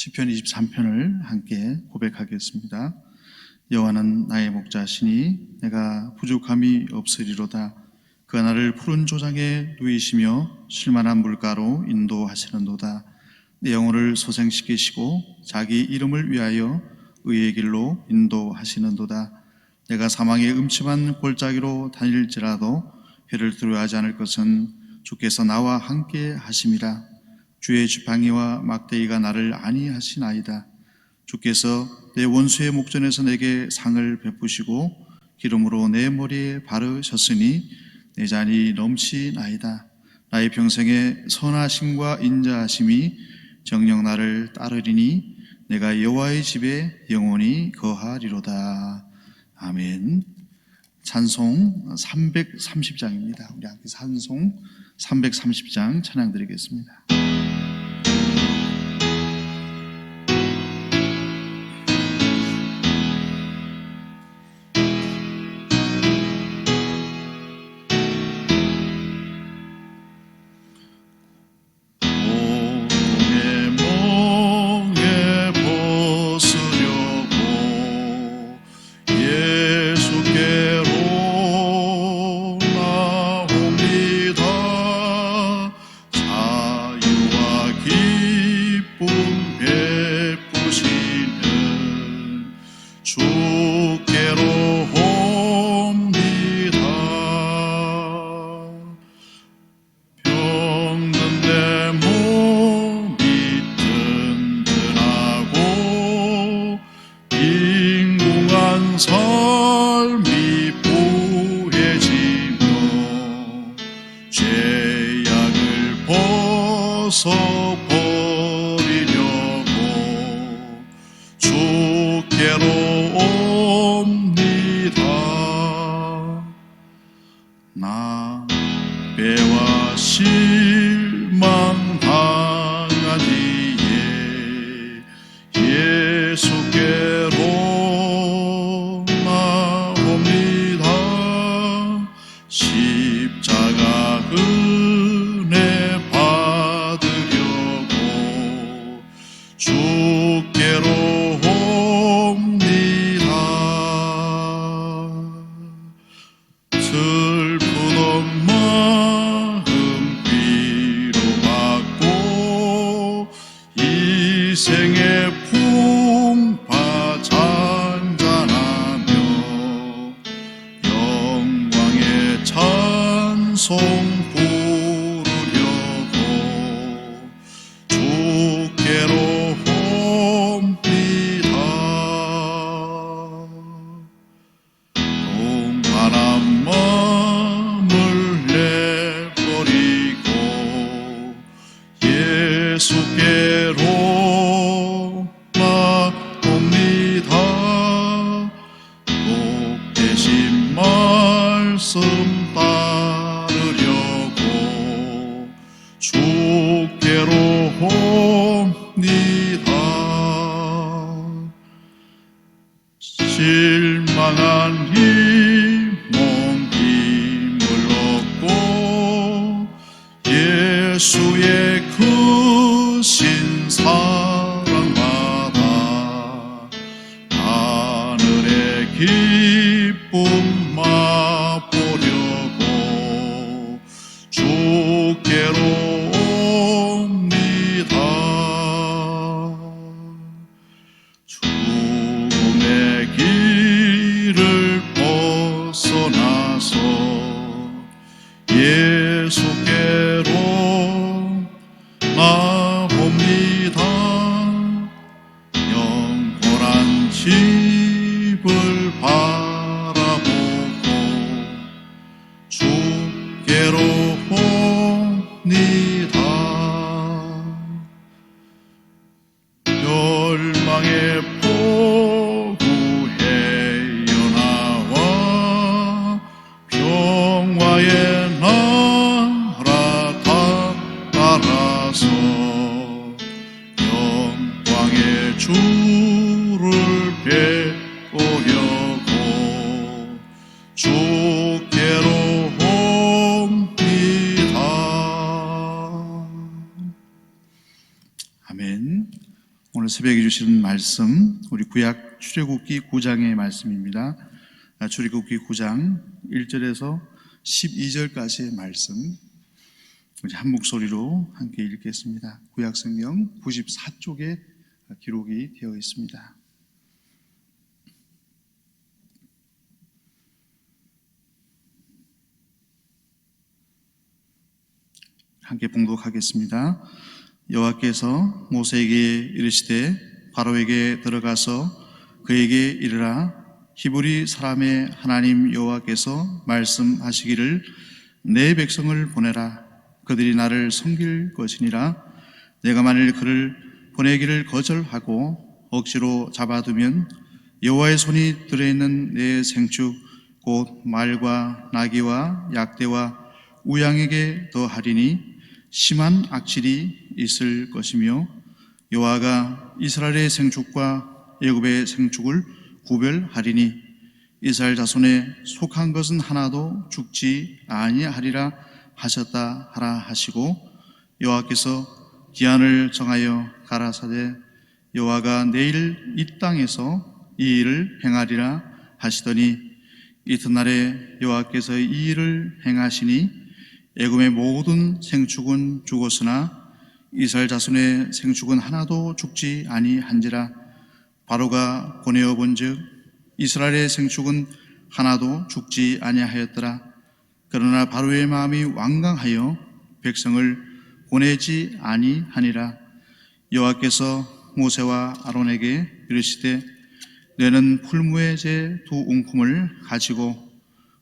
시편 23편을 함께 고백하겠습니다. 여호와는 나의 목자시니 내가 부족함이 없으리로다. 그가 나를 푸른 조장에 누이시며 쉴만한 물가로 인도하시는도다. 내 영혼을 소생시키시고 자기 이름을 위하여 의의 길로 인도하시는도다. 내가 사망의 음침한 골짜기로 다닐지라도 해를 두려워하지 않을 것은 주께서 나와 함께 하심이라. 주의 지팡이와 막대기가 나를 안위하시나이다. 주께서 내 원수의 목전에서 내게 상을 베푸시고 기름으로 내 머리에 바르셨으니 내 잔이 넘치나이다. 나의 평생에 선하심과 인자하심이 정녕 나를 따르리니 내가 여호와의 집에 영원히 거하리로다. 아멘. 찬송 330장입니다. 우리 함께 찬송 330장 찬양 드리겠습니다. 나 배와 실망당한 뒤에 예수께로 나옵니다. 십자가 은혜 받으려고 주께로 생의 풍파 잔잔하며 영광의 찬송 부르려고 주께로 옵니다. 동만한 마음을 내버리고 예수께로 말씀 따르려고 주께로 옵니다. 실망한 이 몸 힘을 얻고 예수의 크신 사랑 받아 하늘의 기쁨 맛보려고 주께로 옵니다. 죽음의 길을 벗어나서 예수께로 나옵니다. 영원한 집을 주께로 옵니다. 멸망의 포구에 연하와 평화의 나라 따라서 영광의 주를 뵙으려고 주께로 옵니다. 오늘 새벽에 주시는 말씀, 우리 구약 출애굽기 9장의 말씀입니다. 출애굽기 9장 1절에서 12절까지의 말씀, 우리 한 목소리로 함께 읽겠습니다. 구약 성경 94쪽에 기록이 되어 있습니다. 함께 봉독하겠습니다. 여호와께서 모세에게 이르시되 바로에게 들어가서 그에게 이르라. 히브리 사람의 하나님 여호와께서 말씀하시기를 내 백성을 보내라. 그들이 나를 섬길 것이니라. 내가 만일 그를 보내기를 거절하고 억지로 잡아두면 여호와의 손이 들어있는 내 생축 곧 말과 나귀와 약대와 우양에게 더하리니 심한 악질이 있을 것이며 여호와가 이스라엘의 생축과 애굽의 생축을 구별하리니 이스라엘 자손에 속한 것은 하나도 죽지 아니하리라 하셨다 하라 하시고 여호와께서 기한을 정하여 가라사대 여호와가 내일 이 땅에서 이 일을 행하리라 하시더니 이튿날에 여호와께서 이 일을 행하시니 애굽의 모든 생축은 죽었으나 이스라엘 자손의 생축은 하나도 죽지 아니한지라. 바로가 보내어 본즉 이스라엘의 생축은 하나도 죽지 아니하였더라. 그러나 바로의 마음이 완강하여 백성을 보내지 아니하니라. 여호와께서 모세와 아론에게 이르시되 너는 풀무의 재 두 웅큼을 가지고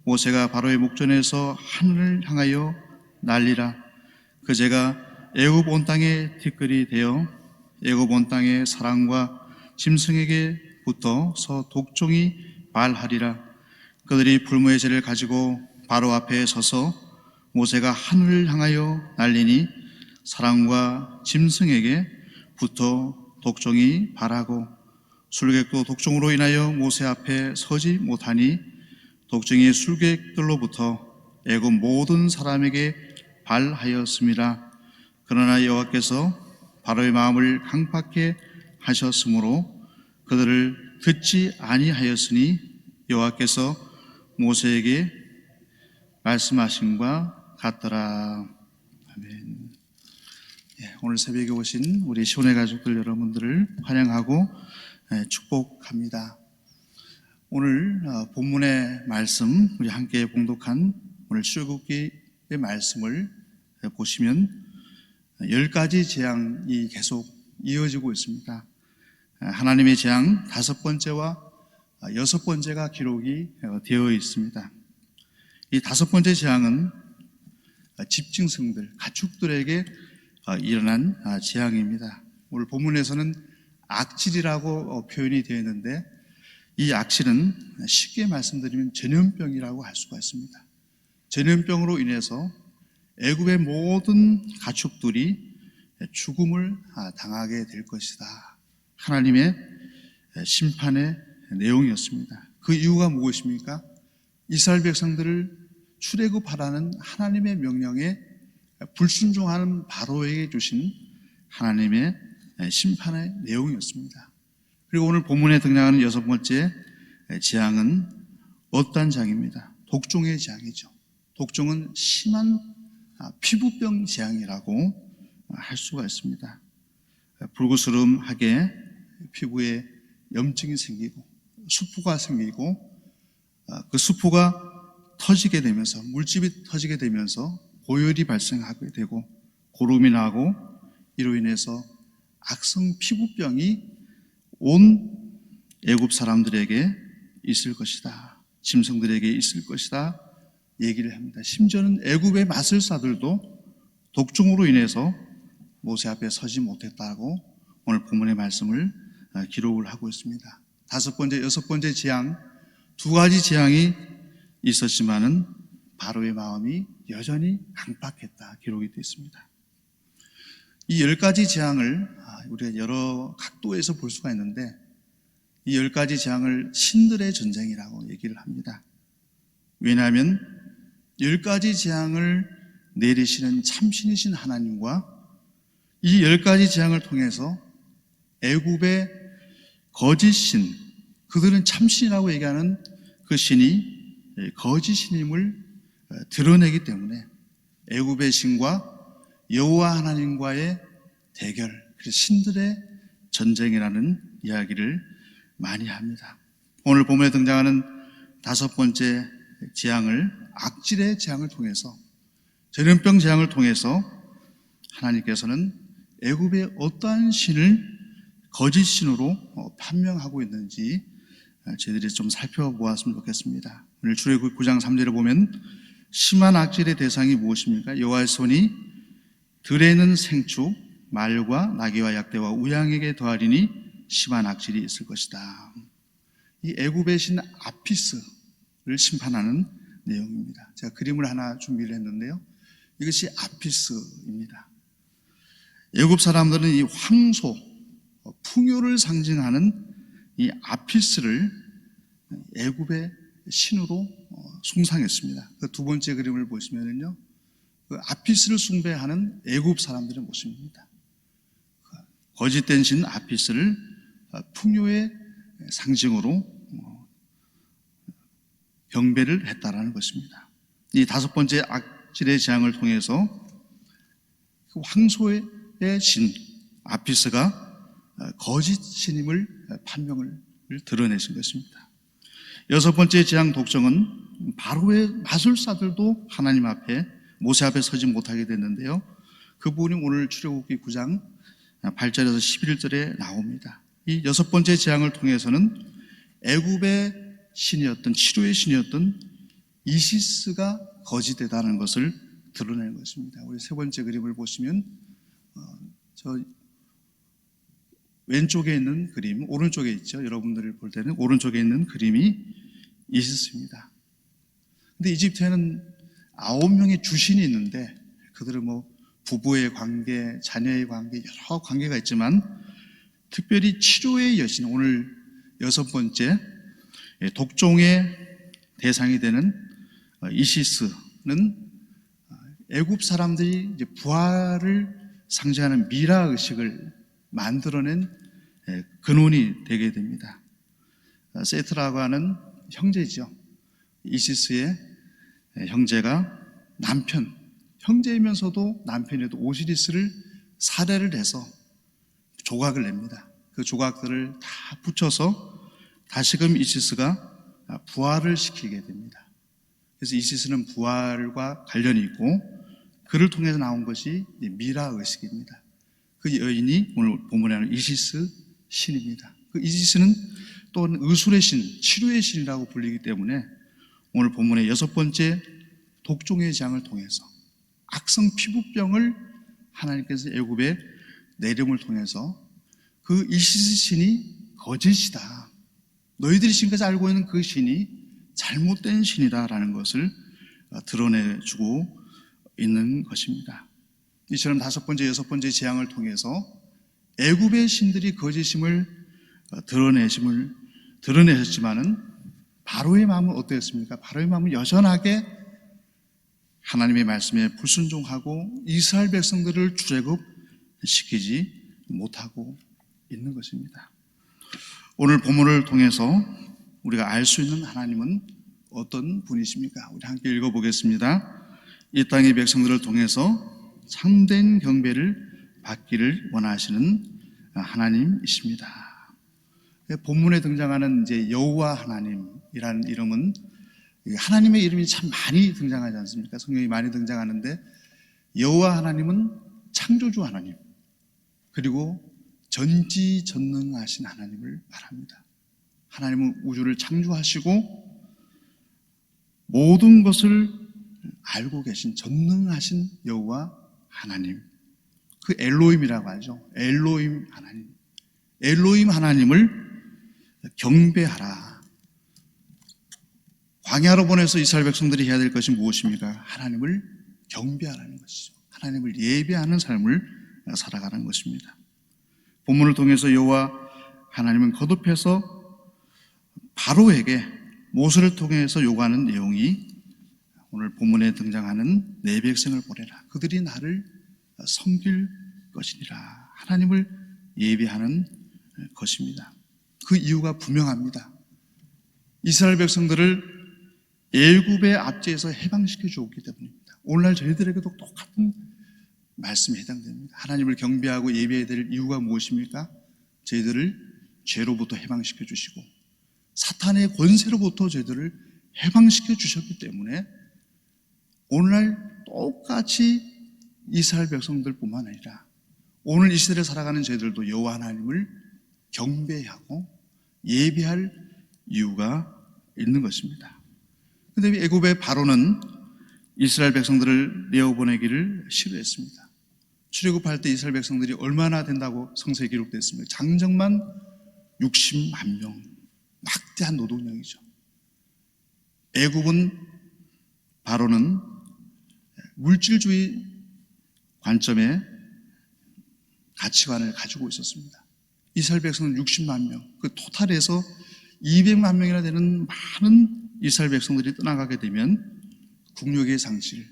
모세가 바로의 목전에서 하늘을 향하여 날리라. 그 재가 애굽 온 땅에 티끌이 되어 애굽 온 땅의 사람과 짐승에게 붙어서 독종이 발하리라. 그들이 풀무의 재를 가지고 바로 앞에 서서 모세가 하늘을 향하여 날리니 사람과 짐승에게 붙어 독종이 발하고 술객도 독종으로 인하여 모세 앞에 서지 못하니 독종이 술객들로부터 애굽 모든 사람에게 발하였습니다. 그러나 여호와께서 바로의 마음을 강팍해 하셨으므로 그들을 듣지 아니하였으니 여호와께서 모세에게 말씀하신과 같더라. 아멘. 오늘 새벽에 오신 우리 시온의 가족들 여러분들을 환영하고 축복합니다. 오늘 본문의 말씀, 우리 함께 봉독한 오늘 출애굽기의 말씀을 보시면 10가지 재앙이 계속 이어지고 있습니다. 하나님의 재앙 5번째와 6번째가 기록이 되어 있습니다. 이 5번째 재앙은 집짐승들, 가축들에게 일어난 재앙입니다. 오늘 본문에서는 악질이라고 표현이 되어 있는데 이 악질은 쉽게 말씀드리면 전염병이라고 할 수가 있습니다. 전염병으로 인해서 애굽의 모든 가축들이 죽음을 당하게 될 것이다. 하나님의 심판의 내용이었습니다. 그 이유가 무엇입니까? 이스라엘 백성들을 출애굽하라는 하나님의 명령에 불순종하는 바로에게 주신 하나님의 심판의 내용이었습니다. 그리고 오늘 본문에 등장하는 6번째 재앙은 어떤 재앙입니다. 독종의 재앙이죠. 독종은 심한 피부병 재앙이라고 할 수가 있습니다. 불구스름하게 피부에 염증이 생기고 수포가 생기고 그 수포가 터지게 되면서 물집이 터지게 되면서 고열이 발생하게 되고 고름이 나고 이로 인해서 악성 피부병이 온 애굽 사람들에게 있을 것이다. 짐승들에게 있을 것이다. 얘기를 합니다. 심지어는 애굽의 마술사들도 독종으로 인해서 모세 앞에 서지 못했다고 오늘 본문의 말씀을 기록을 하고 있습니다. 5번째, 6번째 재앙, 2가지 재앙이 있었지만은 바로의 마음이 여전히 강팍했다 기록이 되어 있습니다. 이 10가지 재앙을 우리가 여러 각도에서 볼 수가 있는데 이 10가지 재앙을 신들의 전쟁이라고 얘기를 합니다. 왜냐하면 10가지 재앙을 내리시는 참신이신 하나님과 이 10가지 재앙을 통해서 애굽의 거짓 신, 그들은 참신이라고 얘기하는 그 신이 거짓 신임을 드러내기 때문에 애굽의 신과 여호와 하나님과의 대결, 그래서 신들의 전쟁이라는 이야기를 많이 합니다. 오늘 본문에 등장하는 다섯 번째 재앙을, 악질의 재앙을 통해서, 전염병 재앙을 통해서 하나님께서는 애굽의 어떠한 신을 거짓 신으로 판명하고 있는지 저희들이 좀 살펴보았으면 좋겠습니다. 오늘 출애굽기 9장 3절에 보면 심한 악질의 대상이 무엇입니까? 여호와의 손이 들에 있는 생축, 말과 나귀와 약대와 우양에게 더하리니 심한 악질이 있을 것이다. 이 애굽의 신 아피스를 심판하는 내용입니다. 제가 그림을 하나 준비를 했는데요. 이것이 아피스입니다. 애굽 사람들은 이 황소, 풍요를 상징하는 이 아피스를 애굽의 신으로 숭상했습니다. 그 두 번째 그림을 보시면요, 그 아피스를 숭배하는 애굽 사람들의 모습입니다. 거짓된 신 아피스를 풍요의 상징으로 경배를 했다라는 것입니다. 이 다섯 번째 악질의 재앙을 통해서 그 황소의 신 아피스가 거짓 신임을 판명을 드러내신 것입니다. 여섯 번째 재앙 독정은 바로의 마술사들도 하나님 앞에, 모세 앞에 서지 못하게 됐는데요. 그 부분이 오늘 출애굽기 9장 8절에서 11절에 나옵니다. 이 여섯 번째 재앙을 통해서는 애굽의 신이었던, 치료의 신이었던 이시스가 거짓되다는 것을 드러내는 것입니다. 우리 세 번째 그림을 보시면 저 왼쪽에 있는 그림, 오른쪽에 있죠. 여러분들이 볼 때는 오른쪽에 있는 그림이 이시스입니다. 근데 이집트에는 9명의 주신이 있는데 그들은 부부의 관계, 자녀의 관계, 여러 관계가 있지만 특별히 치료의 여신, 오늘 여섯 번째 독종의 대상이 되는 이시스는 애굽 사람들이 이제 부활을 상징하는 미라 의식을 만들어낸 근원이 되게 됩니다. 세트라고 하는 형제죠. 이시스의 형제가 형제이면서도 남편이어도 오시리스를 살해를 해서 조각을 냅니다. 그 조각들을 다 붙여서 다시금 이시스가 부활을 시키게 됩니다. 그래서 이시스는 부활과 관련이 있고 그를 통해서 나온 것이 미라 의식입니다. 그 여인이 오늘 본문에 하는 이시스 신입니다. 그 이시스는 또한 의술의 신, 치료의 신이라고 불리기 때문에 오늘 본문의 여섯 번째 독종의 재앙을 통해서 악성 피부병을 하나님께서 애굽에 내림을 통해서 그 이시스 신이 거짓이다, 너희들이 지금까지 알고 있는 그 신이 잘못된 신이다라는 것을 드러내주고 있는 것입니다. 이처럼 다섯 번째, 여섯 번째 재앙을 통해서 애굽의 신들이 거짓임을 드러내셨지만은 바로의 마음은 어땠습니까? 바로의 마음은 여전하게 하나님의 말씀에 불순종하고 이스라엘 백성들을 출애굽시키지 못하고 있는 것입니다. 오늘 본문을 통해서 우리가 알 수 있는 하나님은 어떤 분이십니까? 우리 함께 읽어보겠습니다. 이 땅의 백성들을 통해서 참된 경배를 받기를 원하시는 하나님이십니다. 본문에 등장하는 이제 여호와 하나님이라는 이름은 하나님의 이름이 참 많이 등장하지 않습니까? 성경이 많이 등장하는데 여호와 하나님은 창조주 하나님, 그리고 전지전능하신 하나님을 말합니다. 하나님은 우주를 창조하시고 모든 것을 알고 계신 전능하신 여호와 하나님, 그 엘로힘이라고 하죠. 엘로힘 하나님, 엘로힘 하나님을 경배하라. 광야로 보내서 이스라엘 백성들이 해야 될 것이 무엇입니까? 하나님을 경배하라는 것이죠. 하나님을 예배하는 삶을 살아가는 것입니다. 본문을 통해서 여호와 하나님은 거듭해서 바로에게 모세를 통해서 요구하는 내용이 오늘 본문에 등장하는 내 백성을 보내라. 그들이 나를 섬길 것이니라. 하나님을 예배하는 것입니다. 그 이유가 분명합니다. 이스라엘 백성들을 애굽의 압제에서 해방시켜 주었기 때문입니다. 오늘날 저희들에게도 똑같은 말씀에 해당됩니다. 하나님을 경배하고 예배해야 될 이유가 무엇입니까? 저희들을 죄로부터 해방시켜 주시고 사탄의 권세로부터 저희들을 해방시켜 주셨기 때문에 오늘날 똑같이 이스라엘 백성들뿐만 아니라 오늘 이 시대를 살아가는 저희들도 여호와 하나님을 경배하고 예배할 이유가 있는 것입니다. 그런데 애굽의 바로는 이스라엘 백성들을 내어보내기를 싫어했습니다. 출애굽할 때 이스라엘 백성들이 얼마나 된다고 성서에 기록됐습니까? 장정만 60만 명, 막대한 노동력이죠. 애굽은 바로는 물질주의 관점의 가치관을 가지고 있었습니다. 이스라엘 백성은 60만 명, 그 토탈에서 200만 명이나 되는 많은 이스라엘 백성들이 떠나가게 되면 국력의 상실,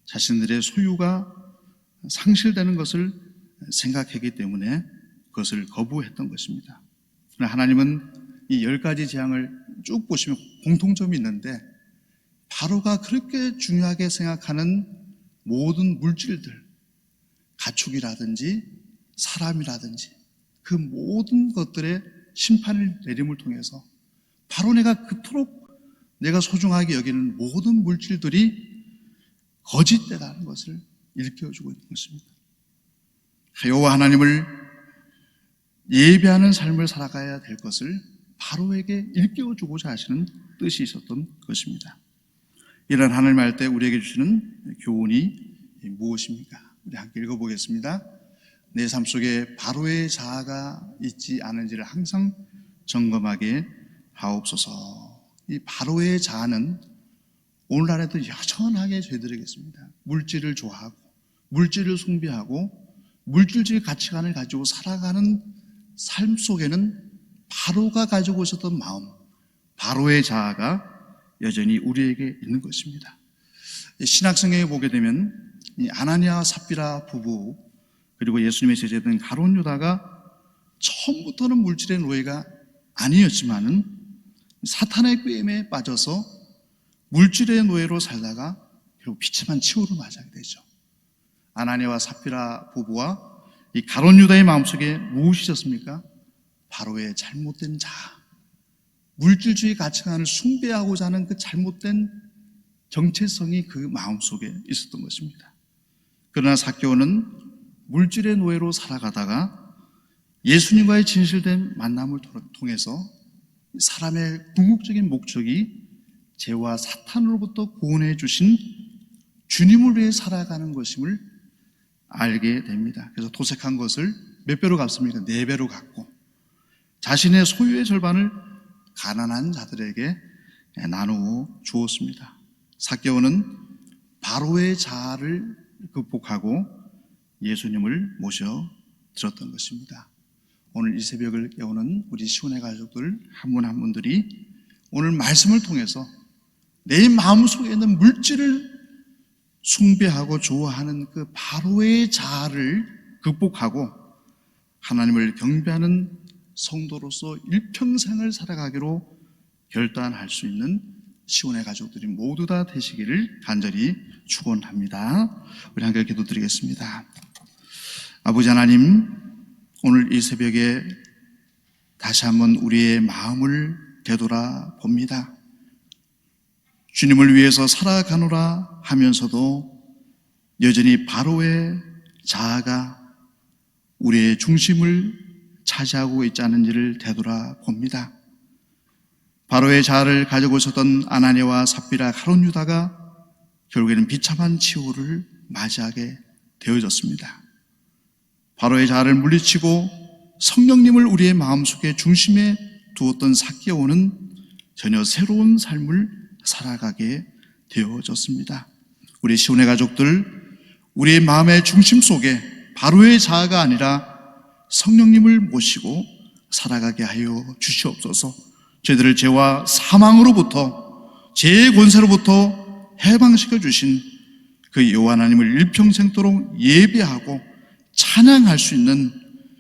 자신들의 소유가 상실되는 것을 생각했기 때문에 그것을 거부했던 것입니다. 그러나 하나님은 이 10가지 재앙을 쭉 보시면 공통점이 있는데 바로가 그렇게 중요하게 생각하는 모든 물질들, 가축이라든지 사람이라든지 그 모든 것들의 심판을 내림을 통해서 바로 내가 그토록 내가 소중하게 여기는 모든 물질들이 거짓되다는 것을 일깨워주고 있는 것입니다. 여호와 하나님을 예배하는 삶을 살아가야 될 것을 바로에게 일깨워주고자 하시는 뜻이 있었던 것입니다. 이런 하나님 할 때 우리에게 주시는 교훈이 무엇입니까? 우리 함께 읽어보겠습니다. 내 삶 속에 바로의 자아가 있지 않은지를 항상 점검하게 하옵소서. 이 바로의 자아는 오늘날에도 여전하게 저희들에게 있습니다. 물질을 좋아하고 물질을 숭배하고 물질주의 가치관을 가지고 살아가는 삶 속에는 바로가 가지고 있었던 마음, 바로의 자아가 여전히 우리에게 있는 것입니다. 신약성경에 보게 되면 이 아나니아와 삽비라 부부 그리고 예수님의 제자된 가룟 유다가 처음부터는 물질의 노예가 아니었지만은 사탄의 꾀임에 빠져서 물질의 노예로 살다가 결국 비참한 치욕을 맞이하게 되죠. 아나니아와 삽비라 부부와 이 가룟 유다의 마음속에 무엇이 있었습니까? 바로의 잘못된 자아, 물질주의 가치관을 숭배하고자 하는 그 잘못된 정체성이 그 마음속에 있었던 것입니다. 그러나 삭개오는 물질의 노예로 살아가다가 예수님과의 진실된 만남을 통해서 사람의 궁극적인 목적이 죄와 사탄으로부터 구원해 주신 주님을 위해 살아가는 것임을 알게 됩니다. 그래서 도색한 것을 몇 배로 갚습니까? 4배로 갚고 자신의 소유의 절반을 가난한 자들에게 나누어 주었습니다. 삭개오는 바로의 자아를 극복하고 예수님을 모셔 들었던 것입니다. 오늘 이 새벽을 깨우는 우리 시온의 가족들 한 분 한 분들이 오늘 말씀을 통해서 내 마음속에 있는 물질을 숭배하고 좋아하는 그 바로의 자아를 극복하고 하나님을 경배하는 성도로서 일평생을 살아가기로 결단할 수 있는 시온의 가족들이 모두 다 되시기를 간절히 축원합니다. 우리 함께 기도드리겠습니다. 아버지 하나님, 오늘 이 새벽에 다시 한번 우리의 마음을 되돌아 봅니다. 주님을 위해서 살아가노라 하면서도 여전히 바로의 자아가 우리의 중심을 차지하고 있지 않은지를 되돌아 봅니다. 바로의 자아를 가지고 있었던 아나니아와 삽비라 가룟 유다가 결국에는 비참한 치욕을 맞이하게 되어졌습니다. 바로의 자아를 물리치고 성령님을 우리의 마음속에 중심에 두었던 삭개오는 전혀 새로운 삶을 살아가게 되어졌습니다. 우리 시온의 가족들, 우리의 마음의 중심 속에 바로의 자아가 아니라 성령님을 모시고 살아가게 하여 주시옵소서. 저희들을 죄와 사망으로부터, 죄의 권세로부터 해방시켜 주신 그 여호와 하나님을 일평생도록 예배하고 찬양할 수 있는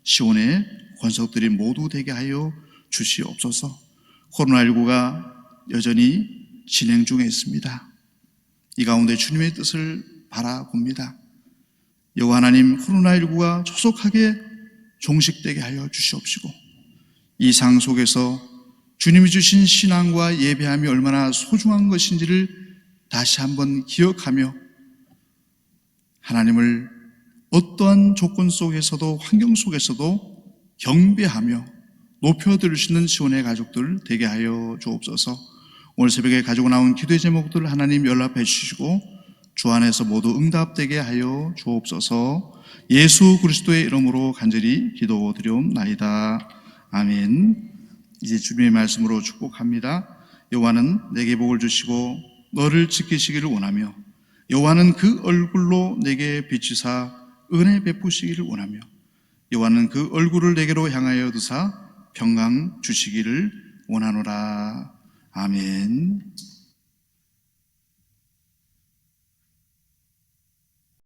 시온의 권속들이 모두 되게 하여 주시옵소서. 코로나19가 여전히 진행 중에 있습니다. 이 가운데 주님의 뜻을 바라봅니다. 여호와 하나님, 코로나19가 조속하게 종식되게 하여 주시옵시고, 이 상 속에서 주님이 주신 신앙과 예배함이 얼마나 소중한 것인지를 다시 한번 기억하며 하나님을 어떠한 조건 속에서도 환경 속에서도 경배하며 높여드릴 수 있는 지원의 가족들 되게 하여 주옵소서. 오늘 새벽에 가지고 나온 기도의 제목들 하나님 연락해 주시고 주 안에서 모두 응답되게 하여 주옵소서. 예수 그리스도의 이름으로 간절히 기도드리옵나이다. 아멘. 이제 주님의 말씀으로 축복합니다. 여호와는 내게 복을 주시고 너를 지키시기를 원하며, 여호와는 그 얼굴로 내게 비추사 은혜 베푸시기를 원하며, 여호와는 그 얼굴을 내게로 향하여 두사 평강 주시기를 원하노라. 아멘.